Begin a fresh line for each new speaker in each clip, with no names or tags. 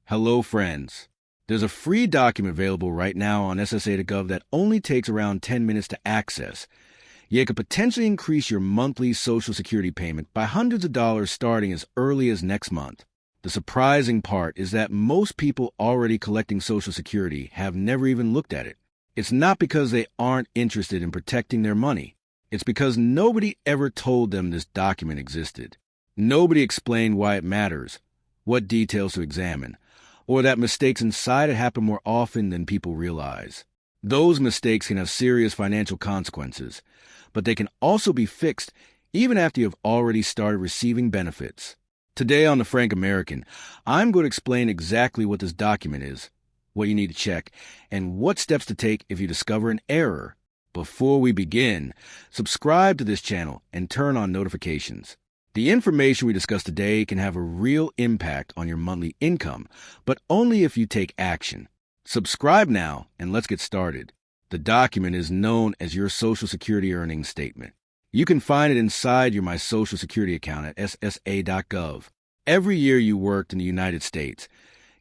Hello, friends. There's a free document available right now on SSA.gov that only takes around 10 minutes to access. Yet it could potentially increase your monthly Social Security payment by hundreds of dollars starting as early as next month. The surprising part is that most people already collecting Social Security have never even looked at it. It's not because they aren't interested in protecting their money. It's because nobody ever told them this document existed. Nobody explained why it matters, what details to examine, or that mistakes inside it happen more often than people realize. Those mistakes can have serious financial consequences, but they can also be fixed even after you have already started receiving benefits. Today on The Frank American, I'm going to explain exactly what this document is, what you need to check, and what steps to take if you discover an error. Before we begin, subscribe to this channel and turn on notifications. The information we discuss today can have a real impact on your monthly income, but only if you take action. Subscribe now, and let's get started. The document is known as your Social Security Earnings Statement. You can find it inside your My Social Security account at SSA.gov. Every year you worked in the United States,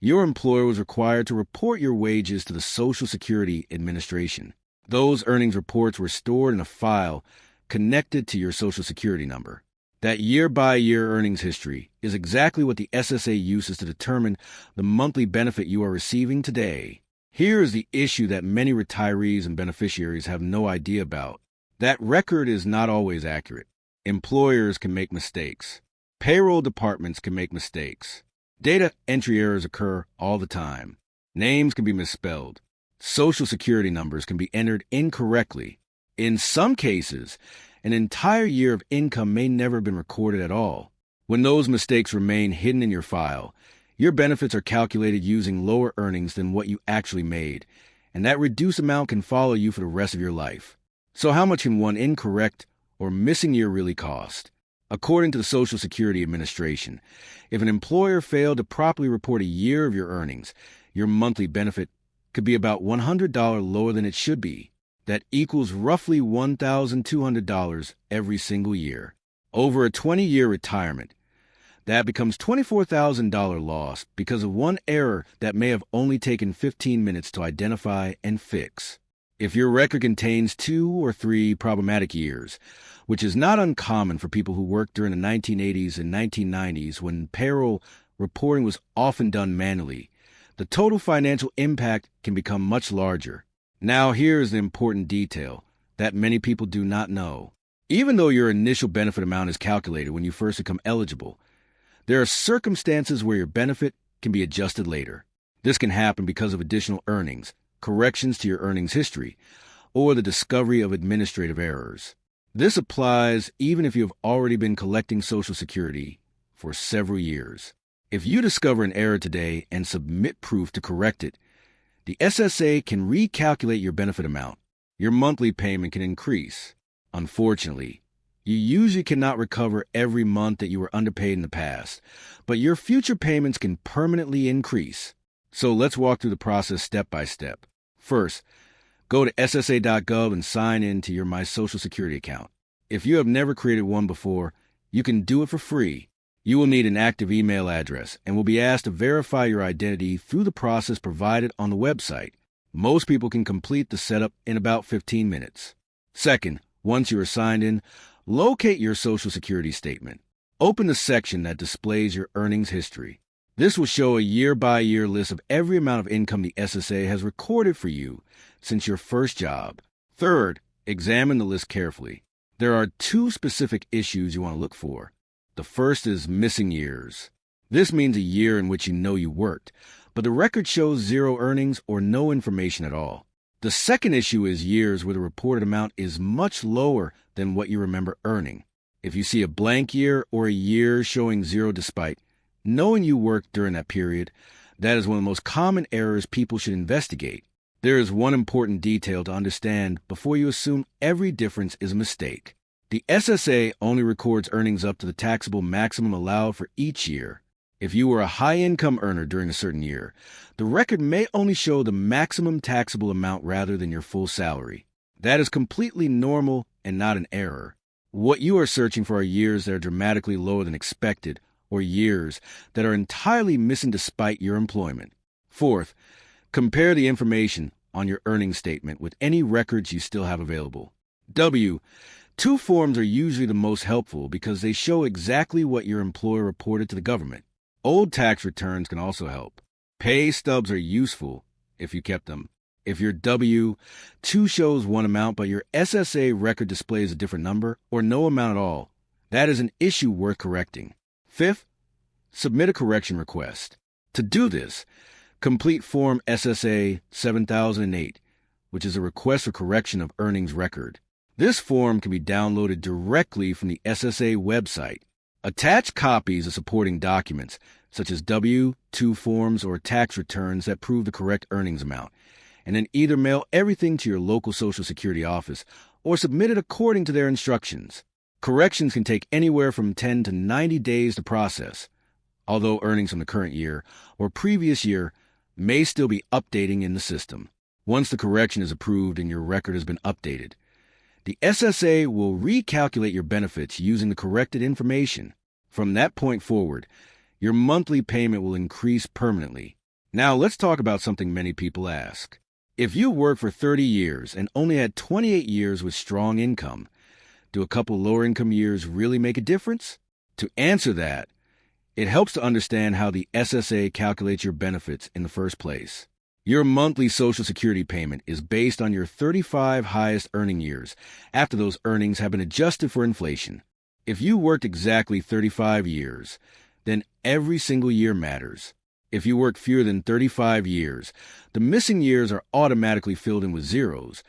your employer was required to report your wages to the Social Security Administration. Those earnings reports were stored in a file connected to your Social Security number. That year-by-year earnings history is exactly what the SSA uses to determine the monthly benefit you are receiving today. Here is the issue that many retirees and beneficiaries have no idea about. That record is not always accurate. Employers can make mistakes. Payroll departments can make mistakes. Data entry errors occur all the time. Names can be misspelled. Social Security numbers can be entered incorrectly. In some cases, an entire year of income may never have been recorded at all. When those mistakes remain hidden in your file, your benefits are calculated using lower earnings than what you actually made, and that reduced amount can follow you for the rest of your life. So how much can one incorrect or missing year really cost? According to the Social Security Administration, if an employer failed to properly report a year of your earnings, your monthly benefit could be about $100 lower than it should be. That equals roughly $1,200 every single year. Over a 20-year retirement, that becomes $24,000 loss because of one error that may have only taken 15 minutes to identify and fix. If your record contains 2 or 3 problematic years, which is not uncommon for people who worked during the 1980s and 1990s when payroll reporting was often done manually, the total financial impact can become much larger. Now here is the important detail that many people do not know. Even though your initial benefit amount is calculated when you first become eligible, there are circumstances where your benefit can be adjusted later. This can happen because of additional earnings, corrections to your earnings history, or the discovery of administrative errors. This applies even if you have already been collecting Social Security for several years. If you discover an error today and submit proof to correct it, the SSA can recalculate your benefit amount. Your monthly payment can increase. Unfortunately, you usually cannot recover every month that you were underpaid in the past, but your future payments can permanently increase. So let's walk through the process step by step. First, go to SSA.gov and sign in to your My Social Security account. If you have never created one before, you can do it for free. You will need an active email address and will be asked to verify your identity through the process provided on the website. Most people can complete the setup in about 15 minutes. Second, once you are signed in, locate your Social Security statement. Open the section that displays your earnings history. This will show a year-by-year list of every amount of income the SSA has recorded for you since your first job. Third, examine the list carefully. There are 2 specific issues you want to look for. The first is missing years. This means a year in which you know you worked, but the record shows 0 earnings or no information at all. The second issue is years where the reported amount is much lower than what you remember earning. If you see a blank year or a year showing 0 despite knowing you worked during that period, that is one of the most common errors people should investigate. There is one important detail to understand before you assume every difference is a mistake. The SSA only records earnings up to the taxable maximum allowed for each year. If you were a high-income earner during a certain year, the record may only show the maximum taxable amount rather than your full salary. That is completely normal and not an error. What you are searching for are years that are dramatically lower than expected or years that are entirely missing despite your employment. Fourth, compare the information on your earnings statement with any records you still have available. W-2 forms are usually the most helpful because they show exactly what your employer reported to the government. Old tax returns can also help. Pay stubs are useful if you kept them. If your W-2 shows one amount but your SSA record displays a different number or no amount at all, that is an issue worth correcting. Fifth, submit a correction request. To do this, complete Form SSA 7008, which is a request for correction of earnings record. This form can be downloaded directly from the SSA website. Attach copies of supporting documents, such as W-2 forms or tax returns that prove the correct earnings amount, and then either mail everything to your local Social Security office or submit it according to their instructions. Corrections can take anywhere from 10 to 90 days to process, although earnings from the current year or previous year may still be updating in the system. Once the correction is approved and your record has been updated, the SSA will recalculate your benefits using the corrected information. From that point forward, your monthly payment will increase permanently. Now let's talk about something many people ask. If you worked for 30 years and only had 28 years with strong income, do a couple lower income years really make a difference? To answer that, it helps to understand how the SSA calculates your benefits in the first place. Your monthly Social Security payment is based on your 35 highest earning years after those earnings have been adjusted for inflation. If you worked exactly 35 years, then every single year matters. If you work fewer than 35 years, the missing years are automatically filled in with zeros,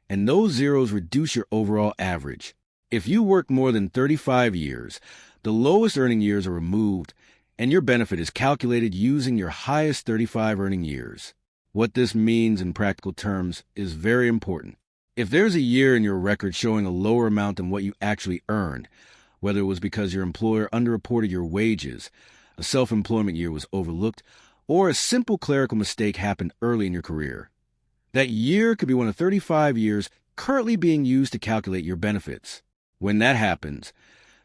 and those zeros reduce your overall average. If you work more than 35 years, the lowest earning years are removed, and your benefit is calculated using your highest 35 earning years. What this means in practical terms is very important. If there's a year in your record showing a lower amount than what you actually earned, whether it was because your employer underreported your wages, a self-employment year was overlooked, or a simple clerical mistake happened early in your career, that year could be one of 35 years currently being used to calculate your benefits. When that happens,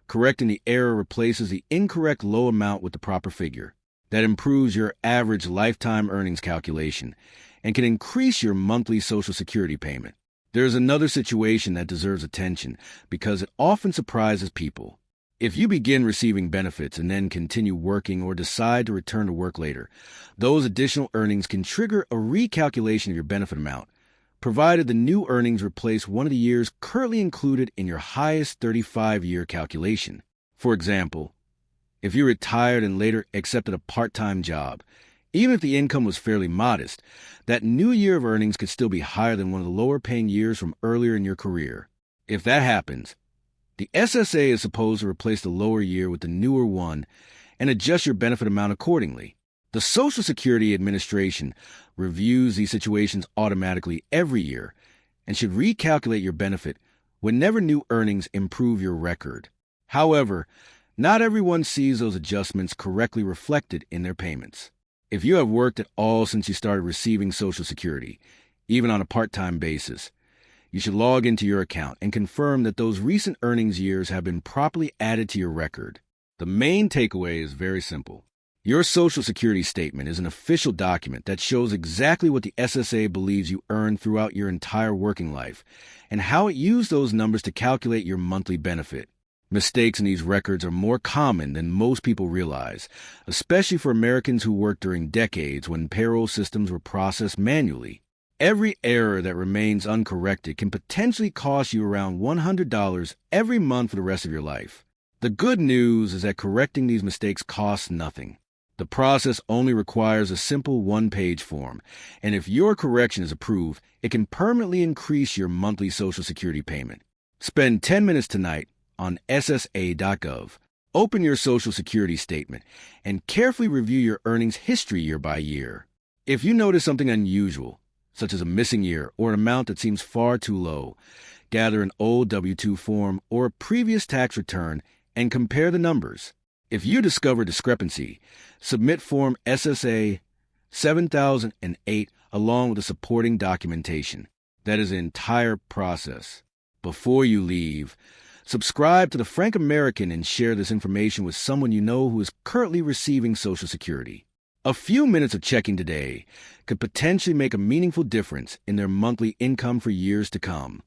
correcting the error replaces the incorrect low amount with the proper figure. That improves your average lifetime earnings calculation and can increase your monthly Social Security payment. There's another situation that deserves attention because it often surprises people. If you begin receiving benefits and then continue working or decide to return to work later, those additional earnings can trigger a recalculation of your benefit amount, provided the new earnings replace one of the years currently included in your highest 35-year calculation. For example, if you retired and later accepted a part-time job, even if the income was fairly modest, that new year of earnings could still be higher than one of the lower-paying years from earlier in your career. If that happens, the SSA is supposed to replace the lower year with the newer one and adjust your benefit amount accordingly. The Social Security Administration reviews these situations automatically every year and should recalculate your benefit whenever new earnings improve your record. However, not everyone sees those adjustments correctly reflected in their payments. If you have worked at all since you started receiving Social Security, even on a part-time basis, you should log into your account and confirm that those recent earnings years have been properly added to your record. The main takeaway is very simple. Your Social Security statement is an official document that shows exactly what the SSA believes you earned throughout your entire working life and how it used those numbers to calculate your monthly benefit. Mistakes in these records are more common than most people realize, especially for Americans who worked during decades when payroll systems were processed manually. Every error that remains uncorrected can potentially cost you around $100 every month for the rest of your life. The good news is that correcting these mistakes costs nothing. The process only requires a simple one-page form, and if your correction is approved, it can permanently increase your monthly Social Security payment. Spend 10 minutes tonight on SSA.gov. Open your Social Security statement and carefully review your earnings history year by year. If you notice something unusual, such as a missing year or an amount that seems far too low, gather an old W-2 form or a previous tax return and compare the numbers. If you discover discrepancy, submit Form SSA 7008 along with the supporting documentation. That is the entire process. Before you leave, Subscribe to the Frank American and share this information with someone you know who is currently receiving Social Security. A few minutes of checking today could potentially make a meaningful difference in their monthly income for years to come.